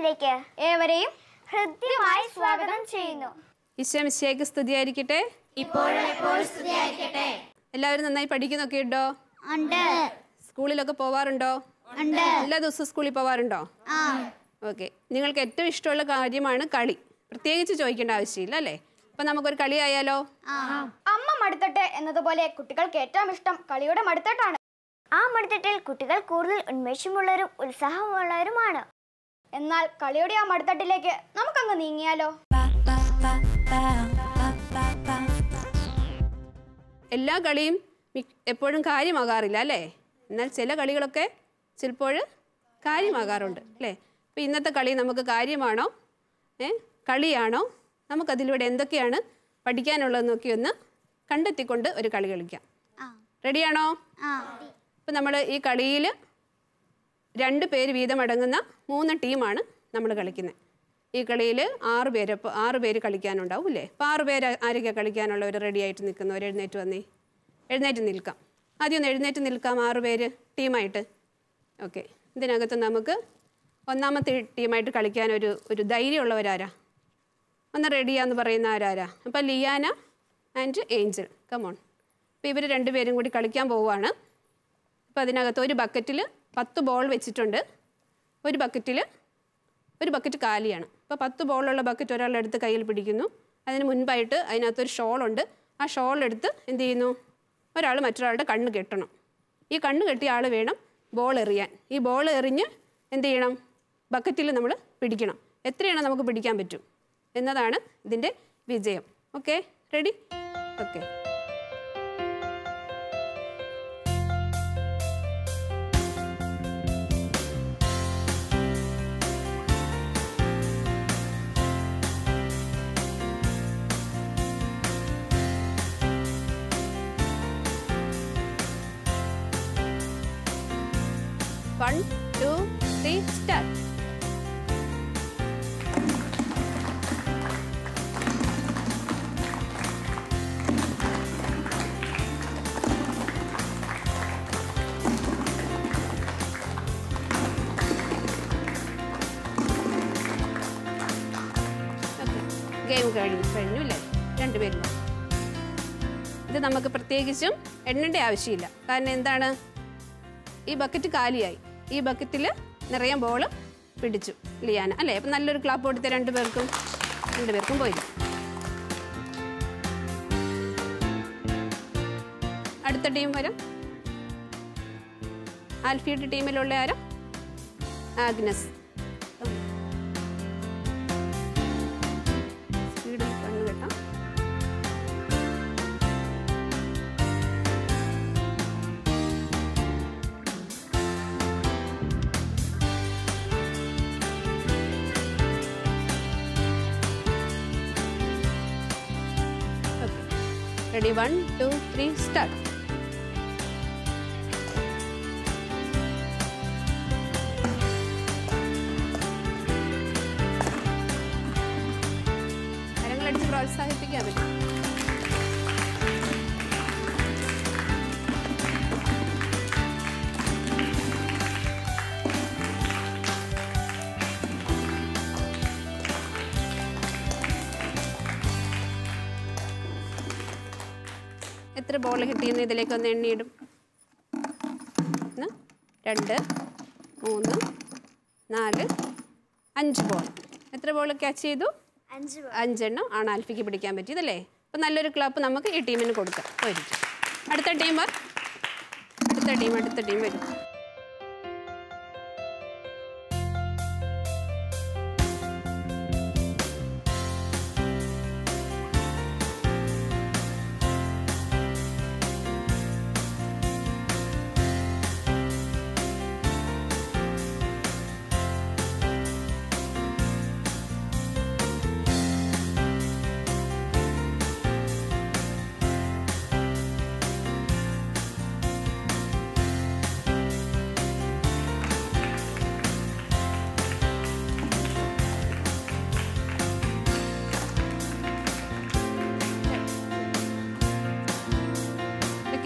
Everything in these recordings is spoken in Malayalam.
ക്ലാസ്സിലേക്ക് ഏവരെയും ഹൃദ്യമായി സ്വാഗതം ചെയ്യുന്നു. ഈശോ മിശിഹായ്ക്ക് സ്തുതിയായിരിക്കട്ടെ. ഇപ്പോഴും എപ്പോഴും സ്തുതിയായിരിക്കട്ടെ. എല്ലാവരും നന്നായി പഠിക്കുന്നൊക്കെ ഉണ്ടോ? ഉണ്ട്. സ്കൂളിലൊക്കെ പോവാറുണ്ടോ? ഉണ്ട്. എല്ലാ ദിവസവും സ്കൂളിൽ പോവാറുണ്ടോ? ഓക്കെ. നിങ്ങൾക്ക് ഏറ്റവും ഇഷ്ടമുള്ള കാര്യമാണ് കളി. പ്രത്യേകിച്ച് ചോദിക്കേണ്ട ആവശ്യമില്ല അല്ലേ? അപ്പം നമുക്കൊരു കളി ആയാലോ? അമ്മ മടുത്തട്ടെ എന്നതുപോലെ കുട്ടികൾക്ക് ഏറ്റവും ഇഷ്ടം കളിയുടെ മടുത്തട്ടാണ്. ആ മടുത്തട്ടിൽ കുട്ടികൾ കൂടുതൽ ഉന്മേഷമുള്ളവരും ഉത്സാഹമുള്ളവരുമാണ്. എന്നാൽ കളിയുടെ ആ മടുത്തട്ടിലേക്ക് നമുക്കങ്ങ് നീങ്ങിയാലോ? എല്ലാ കളിയും എപ്പോഴും കാര്യമാകാറില്ല അല്ലേ? എന്നാൽ ചില കളികളൊക്കെ ചിലപ്പോൾ കാര്യമാകാറുണ്ട് അല്ലേ? അപ്പോൾ ഇന്നത്തെ കളി നമുക്ക് കാര്യമാണോ കളിയാണോ? നമുക്കതിലൂടെ എന്തൊക്കെയാണ് പഠിക്കാനുള്ളതെന്നൊക്കെ ഒന്ന് കണ്ടെത്തിക്കൊണ്ട് ഒരു കളി കളിക്കാം. റെഡിയാണോ? അപ്പോൾ നമ്മൾ ഈ കളിയിൽ 2 പേര് വീതമടങ്ങുന്ന 3 ടീമാണ് നമ്മൾ കളിക്കുന്നത്. ഈ കളിയിൽ 6 പേര് കളിക്കാനുണ്ടാവും അല്ലേ? അപ്പോൾ 6 പേര് ആരൊക്കെ കളിക്കാനുള്ളവർ റെഡി ആയിട്ട് നിൽക്കുന്നവർ എഴുന്നേറ്റ് നിൽക്കാം. ആദ്യം ഒന്ന് എഴുന്നേറ്റ് നിൽക്കാം 6 പേര് ടീമായിട്ട്. ഓക്കെ. ഇതിനകത്ത് നമുക്ക് ഒന്നാമത്തെ ടീമായിട്ട് കളിക്കാൻ ഒരു ധൈര്യമുള്ളവരാരാ? ഒന്ന് റെഡിയാന്ന് പറയുന്ന ആരാ? അപ്പോൾ ലിയാന ആൻഡ് ഏഞ്ചൽ, കമോൺ. അപ്പോൾ ഇവർ 2 പേരും കൂടി കളിക്കാൻ പോവുകയാണ്. അപ്പോൾ അതിനകത്ത് ഒരു ബക്കറ്റിൽ 10 ബോൾ വെച്ചിട്ടുണ്ട്. ഒരു ബക്കറ്റ് കാലിയാണ്. അപ്പോൾ 10 ബോളുള്ള ബക്കറ്റ് ഒരാളെടുത്ത് കയ്യിൽ പിടിക്കുന്നു. അതിന് മുൻപായിട്ട് അതിനകത്തൊരു ഷോളുണ്ട്. ആ ഷോളെടുത്ത് എന്ത് ചെയ്യുന്നു? ഒരാൾ മറ്റൊരാളുടെ കണ്ണ് കെട്ടണം. ഈ കണ്ണ് കെട്ടിയ ആൾ വേണം ബോൾ എറിയാൻ. ഈ ബോൾ എറിഞ്ഞ് എന്ത് ചെയ്യണം? ബക്കറ്റിൽ നമ്മൾ പിടിക്കണം. എത്രയാണ് നമുക്ക് പിടിക്കാൻ പറ്റും എന്നതാണ് ഇതിൻ്റെ വിജയം. Okay, ready? Okay. One, two, three, start. Game കഴിഞ്ഞു അല്ലേ? 2 പേരും. ഇത് നമുക്ക് പ്രത്യേകിച്ചും എണ്ണേണ്ട ആവശ്യമില്ല. കാരണം എന്താണ്? ഈ ബക്കറ്റ് കാലിയായി. ഈ ബക്കറ്റിൽ നിറയെ ബോൾ പിടിച്ചു ലിയാന അല്ലേ? അപ്പം നല്ലൊരു ക്ലാപ്പ് കൊടുത്ത 2 പേർക്കും പോയി. അടുത്ത ടീം വരും. ആൽഫിയുടെ ടീമിലുള്ള ആരാ? ആഗ്നസ്. സ്പീഡിൽ കണ്ണു കെട്ടാം. Ready? 1, 2, 3, start. കരങ്ങളടിച്ച് പ്രോത്സാഹിപ്പിക്കാൻ പറ്റും. എത്ര ബോൾ കിട്ടിയെന്ന് ഇതിലേക്ക് ഒന്ന് എണ്ണിയിടും. 1, 2, 3, 4, 5 ബോൾ. എത്ര ബോൾ ക്യാച്ച് ചെയ്തു? 5 എണ്ണം ആണ് ആൽഫിക്ക് പിടിക്കാൻ പറ്റിയതല്ലേ? അപ്പം നല്ലൊരു ക്ലാപ്പ് നമുക്ക് ഈ ടീമിന് കൊടുക്കാം. പോയിരിക്കും. അടുത്ത ടീം വരും.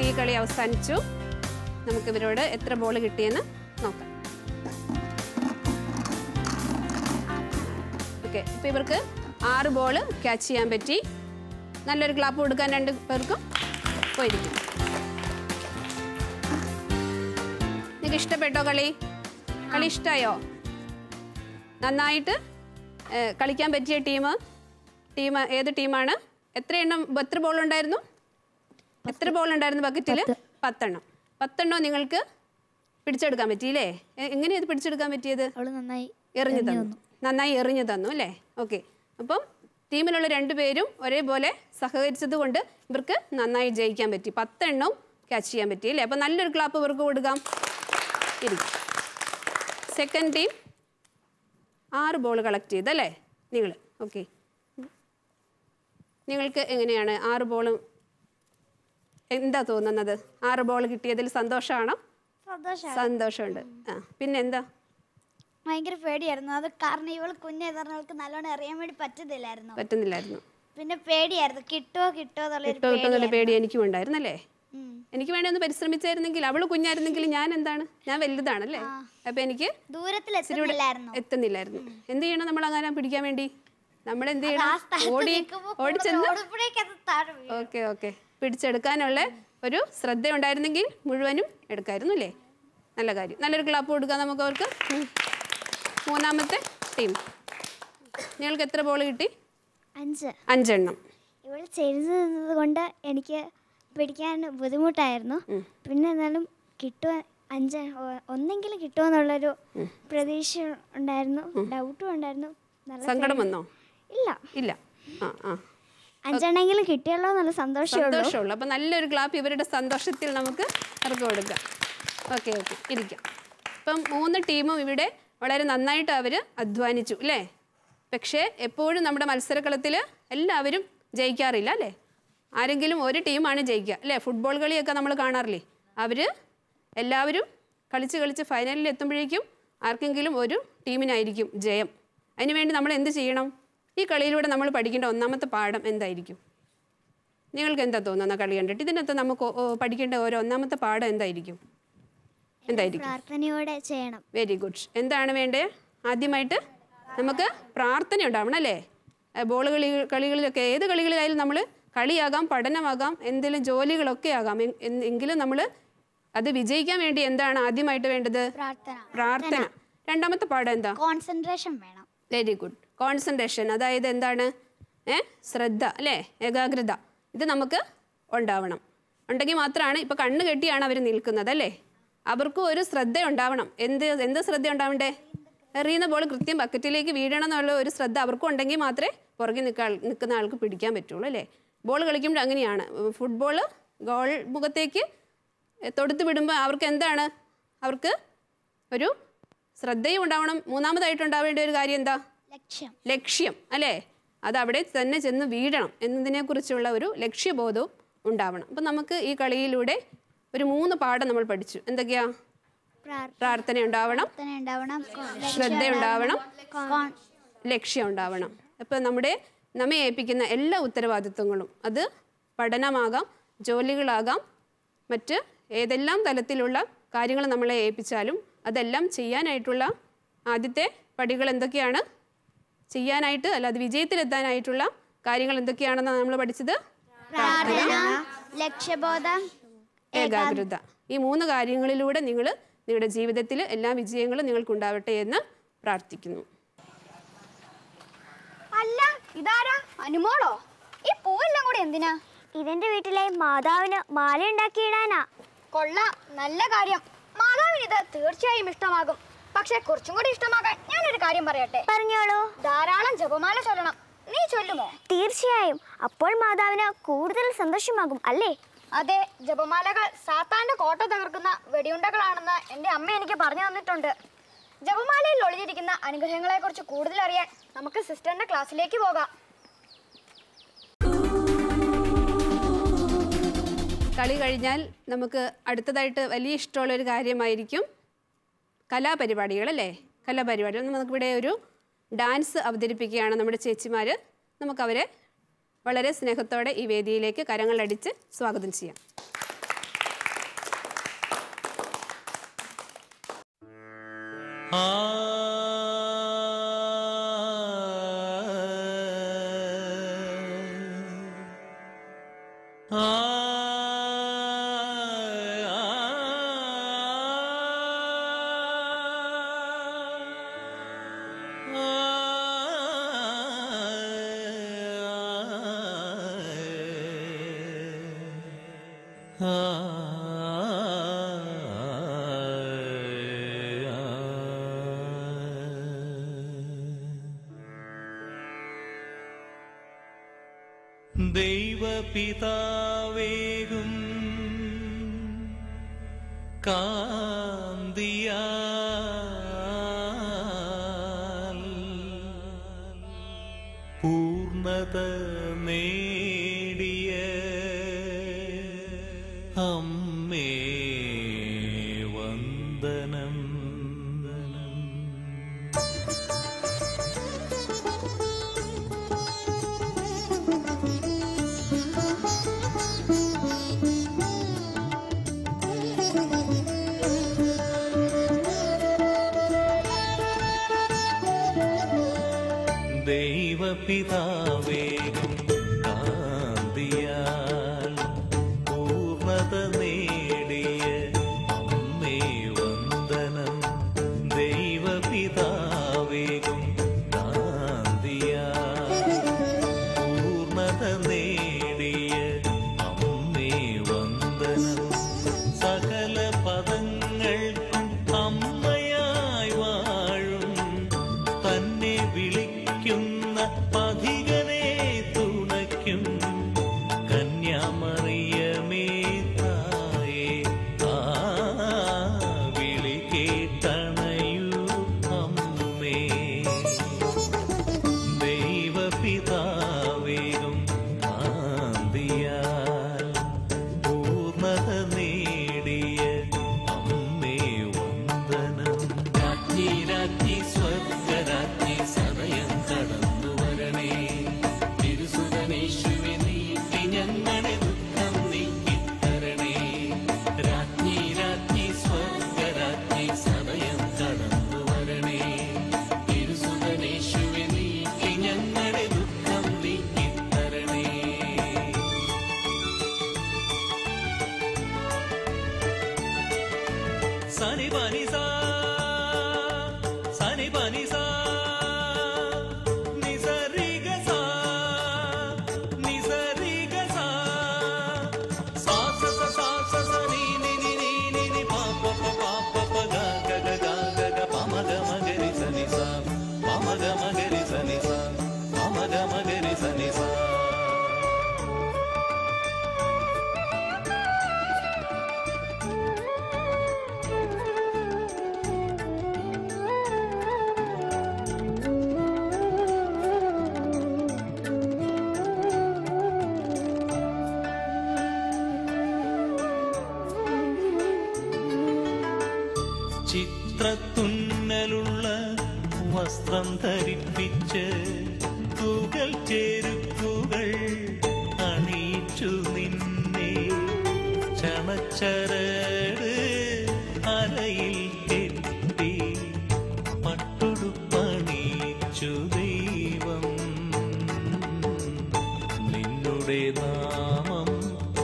ഈ കളി അവസാനിച്ചു. നമുക്ക് ഇവരോട് എത്ര ബോൾ കിട്ടിയെന്ന് നോക്കാം. ഓക്കെ, ഇപ്പോൾ ഇവർക്ക് 6 ബോൾ ക്യാച്ച് ചെയ്യാൻ പറ്റി. നല്ലൊരു ക്ലാപ്പ് കൊടുക്കാൻ 2 പേർക്കും പോയിരിക്കും. നിങ്ങൾക്ക് ഇഷ്ടപ്പെട്ടോ കളി? കളി ഇഷ്ടമായോ? നന്നായിട്ട് കളിക്കാൻ പറ്റിയ ടീം ഏത് ടീമാണ്? എത്ര ബോൾ ഉണ്ടായിരുന്നു? എത്ര ബോൾ ഉണ്ടായിരുന്നു ബക്കറ്റിൽ? 10 എണ്ണം. 10 എണ്ണം നിങ്ങൾക്ക് പിടിച്ചെടുക്കാൻ പറ്റിയില്ലേ? എങ്ങനെയാണ് പിടിച്ചെടുക്കാൻ പറ്റിയത്? നന്നായി എറിഞ്ഞു തന്നു അല്ലേ? ഓക്കെ, അപ്പം ടീമിലുള്ള 2 പേരും ഒരേപോലെ സഹകരിച്ചത് കൊണ്ട് ഇവർക്ക് നന്നായി ജയിക്കാൻ പറ്റി. 10 എണ്ണം ക്യാച്ച് ചെയ്യാൻ പറ്റി അല്ലേ? അപ്പം നല്ലൊരു ക്ലാപ്പ് ഇവർക്ക് കൊടുക്കാം. ഇരിക്കും. സെക്കൻഡ് ടീം 6 ബോൾ കളക്ട് ചെയ്തല്ലേ നിങ്ങൾ? ഓക്കെ, നിങ്ങൾക്ക് എങ്ങനെയാണ് 6 ബോളും എന്താ തോന്നുന്നത്? 6 ബോൾ കിട്ടിയതിൽ സന്തോഷമാണോ? സന്തോഷമുണ്ട്. പിന്നെന്താ? ഭയങ്കര പേടിയായിരുന്നു. അത് കാരണം ഇവള് കുഞ്ഞായവർക്ക് നല്ലോണം അറിയാൻ വേണ്ടി പറ്റുന്നില്ലായിരുന്നു. പിന്നെ പേടിയായിരുന്നു, കിട്ടുമോ എന്നുള്ള പേടി എനിക്കും ഉണ്ടായിരുന്നല്ലേ? എനിക്ക് വേണ്ടി ഒന്ന് പരിശ്രമിച്ചായിരുന്നെങ്കിൽ, അവള് കുഞ്ഞായിരുന്നെങ്കിൽ ഞാൻ വലുതാണല്ലേ? അപ്പൊ എനിക്ക് എത്തുന്നില്ലായിരുന്നു. എന്ത് ചെയ്യണം നമ്മൾ അങ്ങനെ പിടിക്കാൻ വേണ്ടി? നമ്മൾ എന്ത് ചെയ്യണം? ഓടിച്ചെന്ന് ഓക്കെ പിടിച്ചെടുക്കാനുള്ള ഒരു ശ്രദ്ധ ഉണ്ടായിരുന്നെങ്കിൽ മുഴുവനും എടുക്കായിരുന്നു അല്ലേ? നല്ല കാര്യം. നല്ലൊരു ക്ലാപ്പ് കൊടുക്കാം നമുക്ക് അവർക്ക്. മൂന്നാമത്തെ ടീം, നിങ്ങൾക്ക് എത്ര ബോൾ കിട്ടി? 5 എണ്ണം. ഇവൾ ചെയ്തത് കൊണ്ട് എനിക്ക് പിടിക്കാൻ ബുദ്ധിമുട്ടായിരുന്നു. പിന്നെ എന്നാലും ഒന്നെങ്കിലും കിട്ടുമെന്നുള്ളൊരു പ്രതീക്ഷ ഉണ്ടായിരുന്നു, ഡൗട്ടും ഉണ്ടായിരുന്നു. സങ്കടം വന്നോ? ഇല്ല. 5 എണ്ണെങ്കിലും കിട്ടിയല്ലോ എന്നുള്ള സന്തോഷമുള്ളൂ. അപ്പം നല്ലൊരു ക്ലാപ്പ് ഇവരുടെ സന്തോഷത്തിൽ നമുക്ക് അവർക്ക് കൊടുക്കാം. ഓക്കെ ഇരിക്കാം. ഇപ്പം 3 ടീമും ഇവിടെ വളരെ നന്നായിട്ട് അവർ അധ്വാനിച്ചു അല്ലേ? പക്ഷേ എപ്പോഴും നമ്മുടെ മത്സരക്കളത്തിൽ എല്ലാവരും ജയിക്കാറില്ല അല്ലേ? ആരെങ്കിലും ഒരു ടീമാണ് ജയിക്കുക അല്ലേ? ഫുട്ബോൾ കളിയൊക്കെ നമ്മൾ കാണാറില്ലേ? എല്ലാവരും കളിച്ച് ഫൈനലിൽ എത്തുമ്പോഴേക്കും ആർക്കെങ്കിലും ഒരു ടീമിനായിരിക്കും ജയം. അതിനുവേണ്ടി നമ്മൾ എന്ത് ചെയ്യണം? ഈ കളിയിലൂടെ നമ്മൾ പഠിക്കേണ്ട ഒന്നാമത്തെ പാഠം എന്തായിരിക്കും? നിങ്ങൾക്ക് എന്താ തോന്നുന്ന കളി കണ്ടിട്ട്? ഇതിനകത്ത് നമുക്ക് പഠിക്കേണ്ട ഒന്നാമത്തെ പാഠം എന്തായിരിക്കും? പ്രാർത്ഥനയോടെ ചെയ്യണം. Very good. എന്താണ് വേണ്ടത്? ആദ്യമായിട്ട് നമുക്ക് പ്രാർത്ഥന ഉണ്ടാവണം അല്ലേ? കളികളിലൊക്കെ ഏത് കളികളിലായാലും നമ്മൾ കളിയാകാം, പഠനമാകാം, എന്തെങ്കിലും ജോലികളൊക്കെ ആകാം. എങ്കിലും നമ്മൾ അത് വിജയിക്കാൻ വേണ്ടി എന്താണ് ആദ്യമായിട്ട് വേണ്ടത്? പ്രാർത്ഥന. രണ്ടാമത്തെ പാഠം എന്താ? കോൺസെൻട്രേഷൻ വേണം. Very good. കോൺസെൻട്രേഷൻ, അതായത് എന്താണ്? ശ്രദ്ധ അല്ലേ? ഏകാഗ്രത. ഇത് നമുക്ക് ഉണ്ടാവണം. ഉണ്ടെങ്കിൽ മാത്രമാണ്. ഇപ്പം കണ്ണ് കെട്ടിയാണ് അവർ നിൽക്കുന്നത് അല്ലേ? അവർക്കും ഒരു ശ്രദ്ധ ഉണ്ടാവണം. എന്ത് ശ്രദ്ധ ഉണ്ടാവണ്ടേ? എറിയുന്ന ബോൾ കൃത്യം ബക്കറ്റിലേക്ക് വീഴണം എന്നുള്ള ഒരു ശ്രദ്ധ അവർക്കും ഉണ്ടെങ്കിൽ മാത്രമേ പുറകെ നിൽക്കുന്ന ആൾക്ക് പിടിക്കാൻ പറ്റുള്ളൂ അല്ലേ? ബോൾ കളിക്കുമ്പോൾ അങ്ങനെയാണ്. ഫുട്ബോൾ ഗോൾ മുഖത്തേക്ക് തൊടുത്ത് വിടുമ്പോൾ അവർക്ക് എന്താണ്? അവർക്ക് ഒരു ശ്രദ്ധയും ഉണ്ടാവണം. മൂന്നാമതായിട്ട് ഉണ്ടാവേണ്ട ഒരു കാര്യം എന്താ? ലക്ഷ്യം അല്ലേ? അത് അവിടെ തന്നെ ചെന്ന് വീഴണം എന്നതിനെക്കുറിച്ചുള്ള ഒരു ലക്ഷ്യബോധവും ഉണ്ടാവണം. അപ്പം നമുക്ക് ഈ കളിയിലൂടെ ഒരു 3 പാഠം നമ്മൾ പഠിച്ചു. എന്തൊക്കെയാ? പ്രാർത്ഥന ഉണ്ടാവണം, ശ്രദ്ധ ഉണ്ടാവണം, ലക്ഷ്യം ഉണ്ടാവണം. അപ്പം നമ്മെ ഏൽപ്പിക്കുന്ന എല്ലാ ഉത്തരവാദിത്വങ്ങളും, അത് പഠനമാകാം, ജോലികളാകാം, മറ്റ് ഏതെല്ലാം തലത്തിലുള്ള കാര്യങ്ങൾ നമ്മളെ ഏൽപ്പിച്ചാലും അതെല്ലാം ചെയ്യാനായിട്ടുള്ള ആദ്യത്തെ പടികൾ എന്തൊക്കെയാണ്? ചെയ്യാനായിട്ട് അല്ല, അത് വിജയത്തിലെത്താനായിട്ടുള്ള കാര്യങ്ങൾ എന്തൊക്കെയാണെന്നാണ് നമ്മൾ പഠിച്ചത്? ലക്ഷ്യബോധം, ഏകാഗ്രത. ഈ 3 കാര്യങ്ങളിലൂടെ നിങ്ങളുടെ ജീവിതത്തിൽ എല്ലാ വിജയങ്ങളും നിങ്ങൾക്കുണ്ടാവട്ടെ എന്ന് പ്രാർത്ഥിക്കുന്നു. അല്ല, ഇതാരാ? അനുമോളോ? ഈ പൂവെല്ലാം കൂടി എന്തിനാ? ഇതെന്റെ വീട്ടിലെ മാതാവിന് മാല ഉണ്ടാക്കിയിടാനാ. കൊള്ളാം, നല്ല കാര്യം. മാതാവിന് ഇത് തീർച്ചയായും ഇഷ്ടമാകും. പക്ഷെ കുറച്ചും കൂടി ഇഷ്ടമാകാൻ ഞാനൊരു കാര്യം പറയട്ടെ. പറഞ്ഞോളൂ. ധാരാളം ജപമാല ചൊല്ലണം. നീ ചൊല്ലുമോ? തീർച്ചയായും. അപ്പോൾ മാതാവിന് കൂടുതൽ സന്തോഷമാകും അല്ലേ? അതെ, ജപമാലകൾ സാത്താന്റെ കോട്ട തകർക്കുന്ന വെടിയുണ്ടകളാണെന്ന് എൻ്റെ അമ്മ എനിക്ക് പറഞ്ഞു തന്നിട്ടുണ്ട്. ജപമാലയിൽ ഒളിഞ്ഞിരിക്കുന്ന അനുഗ്രഹങ്ങളെ കുറിച്ച് കൂടുതൽ അറിയാൻ നമുക്ക് സിസ്റ്ററിന്റെ ക്ലാസ്സിലേക്ക് പോകാം. കളി കഴിഞ്ഞാൽ നമുക്ക് അടുത്തതായിട്ട് വലിയ ഇഷ്ടമുള്ളൊരു കാര്യമായിരിക്കും കലാപരിപാടികൾ അല്ലേ? കലാപരിപാടികൾ. നമുക്കിവിടെ ഒരു ഡാൻസ് അവതരിപ്പിക്കുകയാണ് നമ്മുടെ ചേച്ചിമാർ. നമുക്കവരെ വളരെ സ്നേഹത്തോടെ ഈ വേദിയിലേക്ക് കരങ്ങളടിച്ച് സ്വാഗതം ചെയ്യാം. ദൈവപിതാവേകും കാന്തിയാൽ പൂർണ്ണത നേടിയ അമ്മേ വന്ദനം. ദൈവപിതാവേകും കാന്തിയാൽ പൂർണ്ണത നേടിയ അമ്മേ വന്ദനം. ദൈവപിതാവേകും കാന്തിയാൽ പൂർണ്ണത നേടിയ അമ്മേ വന്ദനം. സകല പദങ്ങൾക്കും അമ്മയായി വാഴും തന്നെ വിളിക്കുന്ന പഥികനെ തുണയ്ക്കും കന്യാമറിയമേ തായേ. ആ വിളി കേട്ടണയൂ അമ്മേ. ദൈവപിതാവേകും കാന്തിയാൽ പൂർണ്ണത നേടിയ അമ്മേ വന്ദനം. രാജ്ഞി രാജ്ഞി സ്വർഗരാജ്ഞി സദയം കടന്നു വരണേ. തിരുസുതനേശുവെ നീക്കി ഞങ്ങളെ ദുഃഖം നീക്കിത്തരണേ. രാജ്ഞി രാജ്ഞി സ്വർഗരാജ്ഞി സദയം കടന്നു വരണേ. തിരുസുതനേശുവെ നീക്കി ഞങ്ങളെ ദുഃഖം നീക്കിത്തരണേ. സനി പനി സാ സനി പനി സാ നിസരിഗ സാ നിസരിഗ സാ സാ സ സ സാ സ സ നി നി നി നി നി നി പ പ പ പ പ പ ഗ ഗ ഗ ഗ ഗ ഗ പ മ ഗ മ ഗ രി സ നി സ പ മ ഗ മ ഗ രി സ നി സ പ മ ഗ മ ഗ രി സ നി സ. ചിത്രത്തുന്നലുള്ള വസ്ത്രം ധരിപ്പിച്ച് തൂകൽ ചെരുക്കുകൾ അണിയിച്ചു നിന്നെ. ചണച്ചരട് അരയിൽ കെട്ടി പട്ടുടുപ്പണിയിച്ചു ദൈവം. നിന്നുടെ നാമം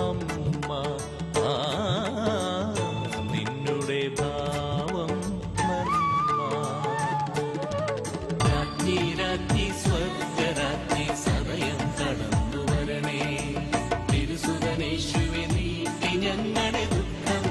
അമ്മ. ആ നിന്നുടെ ഭാവം നന്മ. രാജ്ഞി രാജ്ഞി സ്വർഗരാജ്ഞി സദയം കടന്നു വരണേ. തിരുസുതനേശുവെ നീക്കി ഞങ്ങളെ ദുഃഖം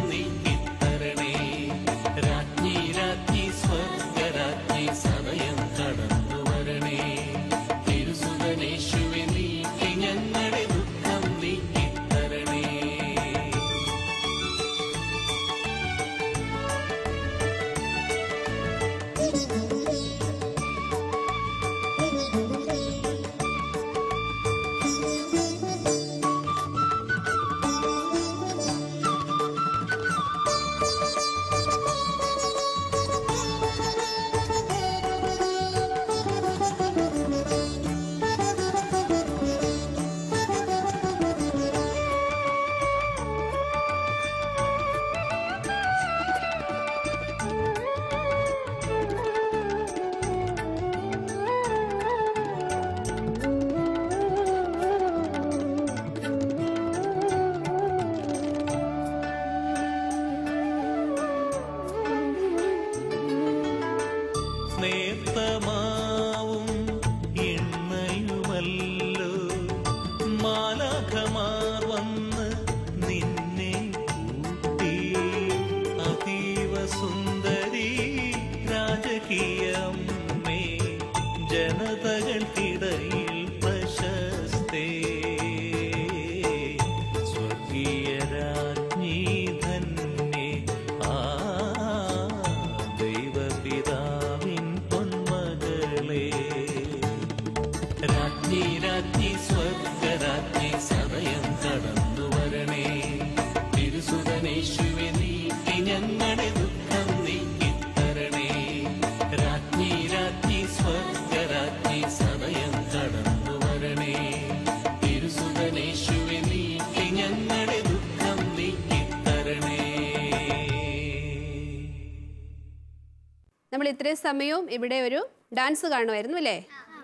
നമ്മൾ ഇത്രയും സമയവും ഇവിടെ ഒരു ഡാൻസ് കാണുമായിരുന്നു അല്ലേ?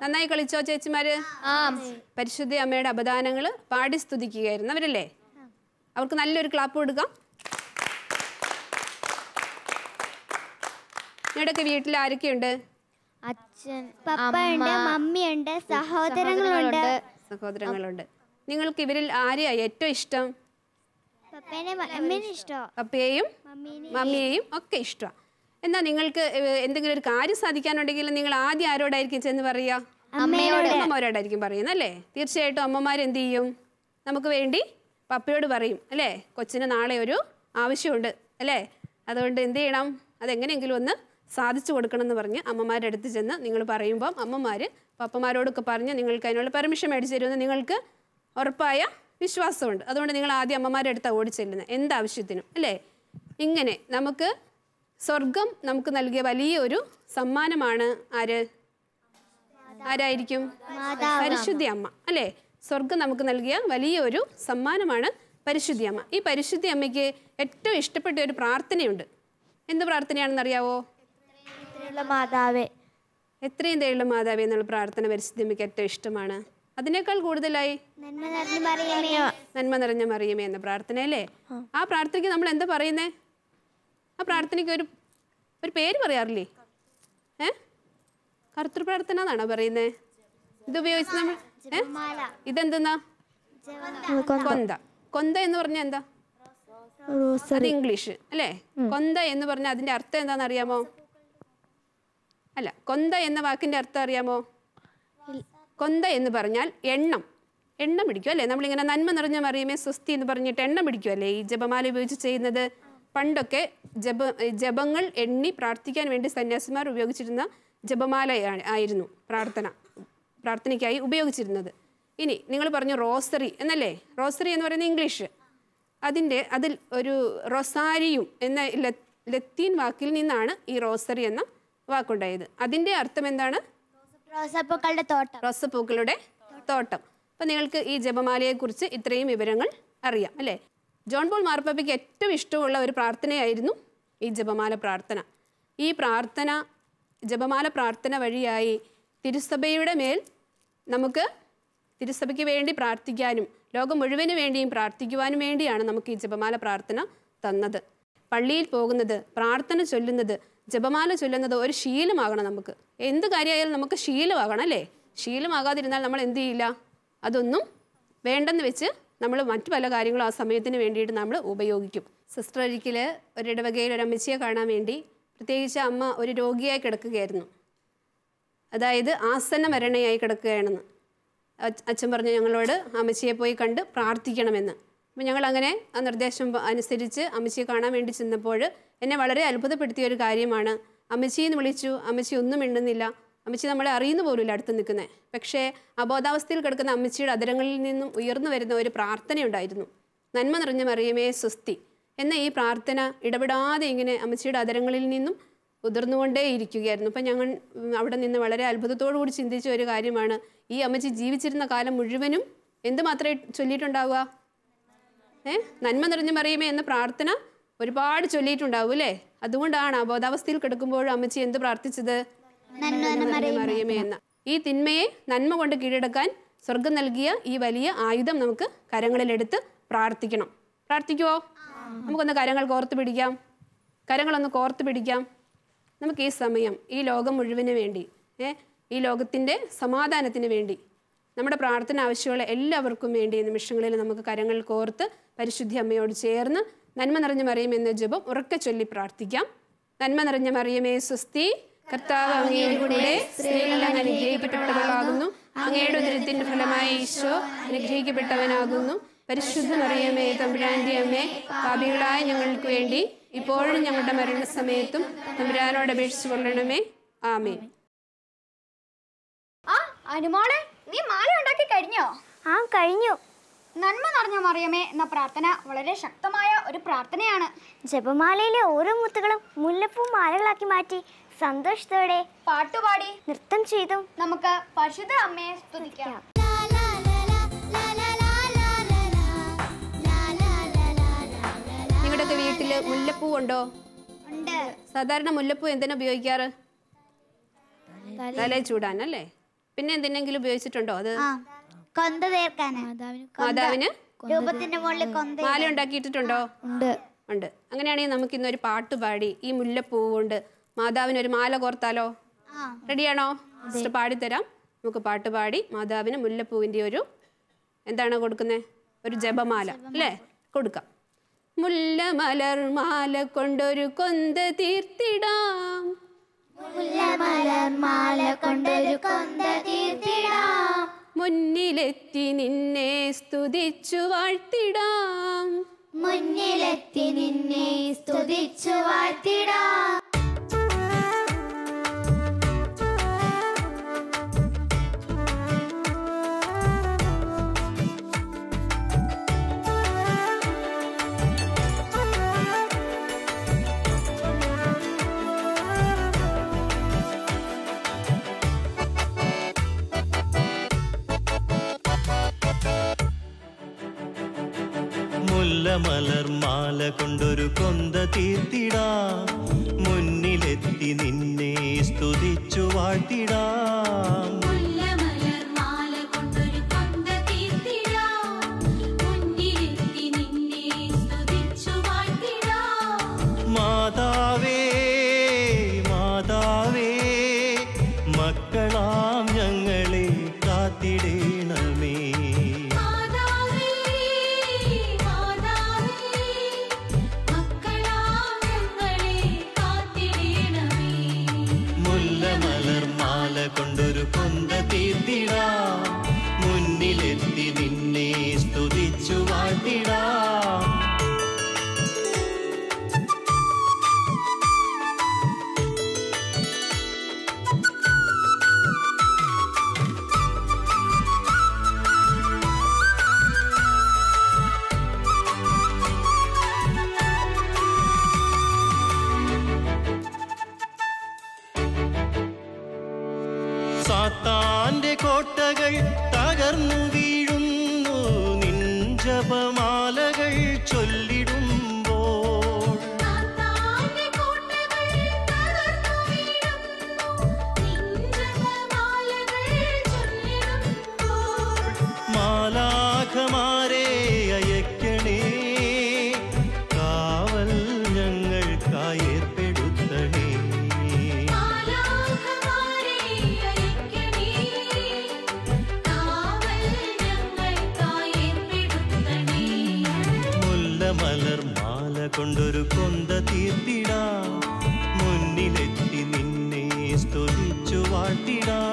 നന്നായി കളിച്ചോ ചേച്ചിമാര്? പരിശുദ്ധ അമ്മയുടെ അപദാനങ്ങൾ പാടി സ്തുതിക്കുകയായിരുന്നു അവരല്ലേ? അവർക്ക് നല്ലൊരു ക്ലാപ്പ് കൊടുക്കാം. നിങ്ങളുടെയൊക്കെ വീട്ടിൽ ആരൊക്കെയുണ്ട്? അച്ഛൻ, പപ്പയുണ്ട്, മമ്മിയുണ്ട്, സഹോദരങ്ങളുണ്ട്. നിങ്ങൾക്ക് ഇവരിൽ ആരെയാ ഏറ്റവും ഇഷ്ടം? പപ്പയെയും മമ്മിയെയും ഒക്കെ ഇഷ്ടമാണ്. എന്നാൽ നിങ്ങൾക്ക് എന്തെങ്കിലും ഒരു കാര്യം സാധിക്കാനുണ്ടെങ്കിൽ നിങ്ങൾ ആദ്യം ആരോടായിരിക്കും ചെന്ന് പറയുക? അമ്മമാരോടായിരിക്കും പറയുന്നത് അല്ലേ? തീർച്ചയായിട്ടും അമ്മമാർ എന്ത് ചെയ്യും? നമുക്ക് വേണ്ടി പപ്പയോട് പറയും അല്ലേ? കൊച്ചിന് നാളെ ഒരു ആവശ്യമുണ്ട് അല്ലേ? അതുകൊണ്ട് എന്ത് ചെയ്യണം? അതെങ്ങനെയെങ്കിലും ഒന്ന് സാധിച്ചു കൊടുക്കണം എന്ന് പറഞ്ഞ് അമ്മമാരുടെ അടുത്ത് ചെന്ന് നിങ്ങൾ പറയുമ്പം അമ്മമാർ പപ്പമാരോടൊക്കെ പറഞ്ഞ് നിങ്ങൾക്ക് അതിനുള്ള പെർമിഷൻ മേടിച്ച് തരുമെന്ന് നിങ്ങൾക്ക് ഉറപ്പായ വിശ്വാസമുണ്ട്. അതുകൊണ്ട് നിങ്ങൾ ആദ്യം അമ്മമാരുടെ അടുത്താണ് ഓടിച്ചെല്ലുന്നത് എന്താവശ്യത്തിനും അല്ലേ? ഇങ്ങനെ നമുക്ക് സ്വർഗം നമുക്ക് നൽകിയ വലിയൊരു സമ്മാനമാണ് ആരായിരിക്കും? പരിശുദ്ധ അമ്മ അല്ലേ? സ്വർഗം നമുക്ക് നൽകിയ വലിയൊരു സമ്മാനമാണ് പരിശുദ്ധ അമ്മ. ഈ പരിശുദ്ധ അമ്മയ്ക്ക് ഏറ്റവും ഇഷ്ടപ്പെട്ട ഒരു പ്രാർത്ഥനയുണ്ട്. എന്ത് പ്രാർത്ഥനയാണെന്ന് അറിയാവോ? എത്രയും ദയുള്ള മാതാവേ എന്നുള്ള പ്രാർത്ഥന പരിശുദ്ധ അമ്മയ്ക്ക് ഏറ്റവും ഇഷ്ടമാണ്. അതിനേക്കാൾ കൂടുതലായി നന്മ നിറഞ്ഞ മറിയമേ എന്ന പ്രാർത്ഥന അല്ലേ? ആ പ്രാർത്ഥനയ്ക്ക് നമ്മൾ എന്താ പറയുന്നേ? ആ പ്രാർത്ഥനയ്ക്ക് ഒരു പേര് പറയാറില്ലേ? കർത്തൃ പ്രാർത്ഥന എന്നാണോ പറയുന്നേ? ഇത് ഉപയോഗിച്ച് നമ്മൾ ഇതെന്തെന്നാ? കൊന്ത എന്ന് പറഞ്ഞാൽ എന്താ? അത് ഇംഗ്ലീഷ് അല്ലേ? കൊന്ത എന്ന് പറഞ്ഞാൽ അതിന്റെ അർത്ഥം എന്താണെന്ന് അറിയാമോ? അല്ല, കൊന്ത എന്ന വാക്കിന്റെ അർത്ഥം അറിയാമോ? കൊന്ത എന്ന് പറഞ്ഞാൽ എണ്ണം പിടിക്കും അല്ലേ? നമ്മളിങ്ങനെ നന്മ നിറഞ്ഞ മറിയമേ സ്വസ്തി എന്ന് പറഞ്ഞിട്ട് എണ്ണം പിടിക്കുമല്ലേ ഈ ജപമാല ഉപയോഗിച്ച് ചെയ്യുന്നത്? പണ്ടൊക്കെ ജപങ്ങൾ എണ്ണി പ്രാർത്ഥിക്കാൻ വേണ്ടി സന്യാസിമാർ ഉപയോഗിച്ചിരുന്ന ജപമാല ആയിരുന്നു പ്രാർത്ഥനയ്ക്കായി ഉപയോഗിച്ചിരുന്നത്. ഇനി നിങ്ങൾ പറഞ്ഞു റോസറി എന്നല്ലേ? റോസറി എന്ന് പറയുന്നത് ഇംഗ്ലീഷ്. അതിൽ ഒരു റൊസാരിയും എന്ന ലത്തീൻ വാക്കിൽ നിന്നാണ് ഈ റോസറി എന്ന വാക്കുണ്ടായത്. അതിൻ്റെ അർത്ഥം എന്താണ്? റോസപ്പൂക്കളുടെ തോട്ടം. അപ്പം നിങ്ങൾക്ക് ഈ ജപമാലയെക്കുറിച്ച് ഇത്രയും വിവരങ്ങൾ അറിയാം അല്ലേ? ജോൺ പോൾ മാർപ്പാപ്പയ്ക്ക് ഏറ്റവും ഇഷ്ടമുള്ള ഒരു പ്രാർത്ഥനയായിരുന്നു ഈ ജപമാല പ്രാർത്ഥന. ഈ ജപമാല പ്രാർത്ഥന വഴിയായി തിരുസഭയുടെ മേൽ നമുക്ക് തിരുസഭയ്ക്ക് വേണ്ടി പ്രാർത്ഥിക്കാനും ലോകം മുഴുവന് വേണ്ടിയും പ്രാർത്ഥിക്കുവാനും വേണ്ടിയാണ് നമുക്ക് ഈ ജപമാല പ്രാർത്ഥന തന്നത്. പള്ളിയിൽ പോകുന്നത്, പ്രാർത്ഥന ചൊല്ലുന്നത്, ജപമാല ചൊല്ലുന്നത് ഒരു ശീലമാകണം. നമുക്ക് എന്ത് കാര്യമായാലും നമുക്ക് ശീലമാകണം അല്ലേ? ശീലമാകാതിരുന്നാൽ നമ്മൾ എന്ത് ചെയ്യില്ല? അതൊന്നും വേണ്ടെന്ന് വെച്ച് നമ്മൾ മറ്റു പല കാര്യങ്ങളും ആ സമയത്തിന് വേണ്ടിയിട്ട് നമ്മൾ ഉപയോഗിക്കും. സിസ്റ്റർ ഒരിക്കൽ ഒരിടവകയിൽ ഒരു അമ്മച്ചിയെ കാണാൻ വേണ്ടി, പ്രത്യേകിച്ച് അമ്മ ഒരു രോഗിയായി കിടക്കുകയായിരുന്നു. അതായത് ആസന്ന മരണയായി കിടക്കുകയാണെന്ന് അച്ഛൻ പറഞ്ഞു ഞങ്ങളോട് അമ്മച്ചിയെ പോയി കണ്ട് പ്രാർത്ഥിക്കണമെന്ന്. അപ്പം ഞങ്ങളങ്ങനെ ആ നിർദ്ദേശം അനുസരിച്ച് അമ്മച്ചിയെ കാണാൻ വേണ്ടി ചെന്നപ്പോൾ എന്നെ വളരെ അത്ഭുതപ്പെടുത്തിയ ഒരു കാര്യമാണ്. അമ്മച്ചിയെന്ന് വിളിച്ചു, അമ്മച്ചി ഒന്നും മിണ്ടുന്നില്ല. അമ്മച്ചി നമ്മളെ അറിയുന്ന പോലുമില്ല അടുത്ത് നിൽക്കുന്നത്. പക്ഷേ അബോധാവസ്ഥയിൽ കിടക്കുന്ന അമ്മച്ചിയുടെ അധരങ്ങളിൽ നിന്നും ഉയർന്നു വരുന്ന ഒരു പ്രാർത്ഥനയുണ്ടായിരുന്നു. നന്മ നിറഞ്ഞ മറിയമേ സ്വസ്തി എന്ന ഈ പ്രാർത്ഥന ഇടപെടാതെ ഇങ്ങനെ അമ്മച്ചിയുടെ അധരങ്ങളിൽ നിന്നും ഉതിർന്നുകൊണ്ടേയിരിക്കുകയായിരുന്നു. അപ്പം ഞങ്ങൾ അവിടെ നിന്ന് വളരെ അത്ഭുതത്തോടു കൂടി ചിന്തിച്ച ഒരു കാര്യമാണ്, ഈ അമ്മച്ചി ജീവിച്ചിരുന്ന കാലം മുഴുവനും എന്തുമാത്രമേ ചൊല്ലിയിട്ടുണ്ടാവുക? നന്മ നിറഞ്ഞ മറിയമേ എന്ന പ്രാർത്ഥന ഒരുപാട് ചൊല്ലിയിട്ടുണ്ടാവും അല്ലേ? അതുകൊണ്ടാണ് അബോധാവസ്ഥയിൽ കിടക്കുമ്പോഴും അമ്മച്ചി എന്ത് പ്രാർത്ഥിച്ചത്? മറിയമേ എന്ന. ഈ തിന്മയെ നന്മ കൊണ്ട് കീഴടക്കാൻ സ്വർഗം നൽകിയ ഈ വലിയ ആയുധം നമുക്ക് കരങ്ങളിലെടുത്ത് പ്രാർത്ഥിക്കണം. പ്രാർത്ഥിക്കുവോ? നമുക്കൊന്ന് കരങ്ങൾ കോർത്ത് പിടിക്കാം. കരങ്ങളൊന്ന് കോർത്ത് പിടിക്കാം. നമുക്ക് ഈ സമയം ഈ ലോകം മുഴുവന് വേണ്ടി, ഈ ലോകത്തിൻ്റെ സമാധാനത്തിന് വേണ്ടി, നമ്മുടെ പ്രാർത്ഥന ആവശ്യമുള്ള എല്ലാവർക്കും വേണ്ടി ഈ നിമിഷങ്ങളിൽ നമുക്ക് കരങ്ങൾ കോർത്ത് പരിശുദ്ധ അമ്മയോട് ചേർന്ന് നന്മ നിറഞ്ഞ മറിയമേ എന്ന ജപം ഉറക്കെ ചൊല്ലി പ്രാർത്ഥിക്കാം. നന്മ നിറഞ്ഞ മറിയമേ സ്വസ്തി, കർത്താവ് അങ്ങയുടെ കൂടെ സ്ത്രീകളെല്ലാം അനുഗ്രഹിക്കപ്പെട്ടവളാകുന്നു. അങ്ങയുടെ ഉദരത്തിന്റെ ഫലമായ ഈശോ അനുഗ്രഹിക്കപ്പെട്ടവനാകുന്നു. പരിശുദ്ധ മറിയമേ തമ്പുരാന്റെ അമ്മേ, പാപികളായ ഞങ്ങൾക്ക് വേണ്ടി ഇപ്പോഴും ഞങ്ങളുടെ മരണസമയത്തും തമ്പുരാനോട് അപേക്ഷിച്ചു കൊള്ളണമേ. ആമേൻ. അനുമോളെ, നീ മാല ഉണ്ടാക്കി കഴിഞ്ഞോ? കഴിഞ്ഞു. നന്മ നിറഞ്ഞ മറിയമേ എന്ന പ്രാർത്ഥന വളരെ ശക്തമായ ഒരു പ്രാർത്ഥനയാണ്. ജപമാലയിലെ ഓരോ മുത്തുകളും മുല്ലപ്പൂ മാലകളാക്കി മാറ്റി സന്തോഷത്തോടെ പാട്ടുപാടി നൃത്തം ചെയ്തു നമുക്ക് പരിശുദ്ധ അമ്മയെ സ്തുതിക്കാം. നിങ്ങളുടെയൊക്കെ വീട്ടില് മുല്ലപ്പൂ ഉണ്ടോ? സാധാരണ മുല്ലപ്പൂ എന്തിനാ ഉപയോഗിക്കാറ്? തലേ ചൂടാനല്ലേ? പിന്നെ എന്തിനെങ്കിലും ഉപയോഗിച്ചിട്ടുണ്ടോ അത്? കൊന്ത തീർക്കാനാ. മാതാവിന് രൂപത്തിന്റെ മുകളിൽ കൊന്ത മാല ഉണ്ടാക്കിയിട്ടുണ്ടോ? ഉണ്ട്. അങ്ങനെയാണെങ്കിൽ നമുക്ക് ഇന്നൊരു പാട്ട് പാടി ഈ മുല്ലപ്പൂ കൊണ്ട് മാതാവിനൊരു മാല കോർത്താലോ? റെഡിയാണോ? ജസ്റ്റ് പാടിത്തരാം. നമുക്ക് പാട്ട് പാടി മാതാവിന് മുല്ലപ്പൂവിൻ്റെ ഒരു എന്താണ് കൊടുക്കുന്നത്? ഒരു ജപമാല അല്ലേ? കൊടുക്കാം. മുല്ല മലർ മാല കൊണ്ടൊരു കൊന്ത തീർത്തിടാം, മുന്നിലെത്തി നിന്നെ സ്തുതിച്ചു വാഴ്ത്തിടാം, മലർമാല കൊണ്ടൊരു കൊന്ത തീർത്തിടാം, മുന്നിലെത്തി നിന്നെ സ്തുതിച്ചു വാഴ്ത്തിടാം. മാതാവേ മാതാവേ മക്കളാം ഞങ്ങളെ കാത്തിടേണമേ. മലർമാല കൊണ്ടൊരു കൊന്ത തീർത്തിടാം, മുന്നിലെത്തി നിന്നെ സ്തുതിച്ചു വാഴ്ത്തിടാം. സാത്താന്റെ കോട്ടകൾ തകർന്നു വീഴുന്നു നിൻ ജപമാലകൾ ചൊല്ലിടുമ്പോൾ. മാലാഖമാരെ അയക്കണേ, കാവൽ ഞങ്ങൾക്കായി ഏർപ്പെടുത്തണേ. മലർമാല കൊണ്ടൊരു കൊന്ത തീർത്തിടാം, മുന്നിലെത്തി നിന്നെ സ്തുതിച്ചു വാഴ്ത്തിടാം.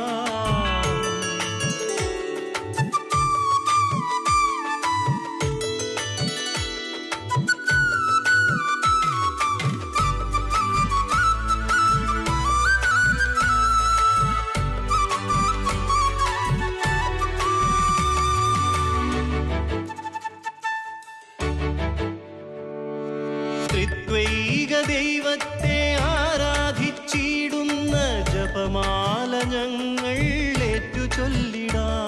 ത്രിത്വൈക ദൈവത്തെ ആരാധിച്ചിടുന്ന ജപമാല ഞങ്ങൾ ഏറ്റു ചൊല്ലിടാം.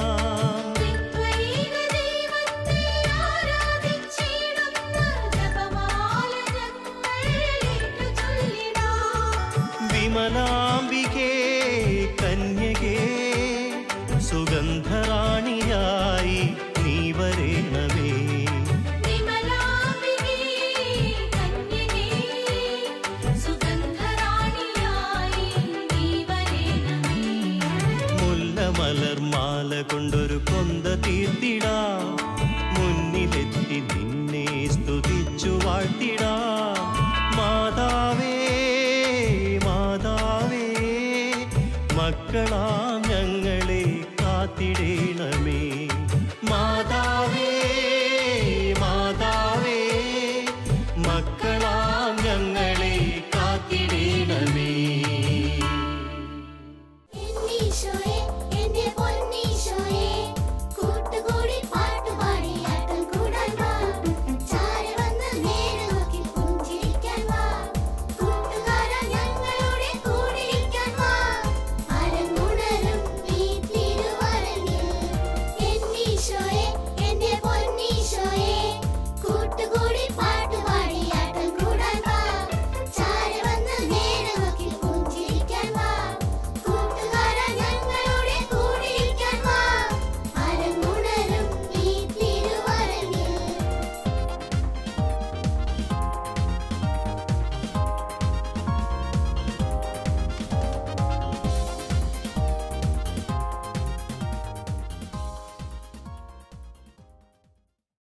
വിമലാംബികേ കന്യകേ സുഗന്ധറാണിയായി നീ വരേണമേ. മലർമാല കൊണ്ടൊരു കൊന്ത തീർത്തിടാം, മുന്നിലെത്തി നിന്നെ സ്തുതിച്ചു വാഴ്ത്തിടാം. മാതാവേ മാതാവേ മക്കളാ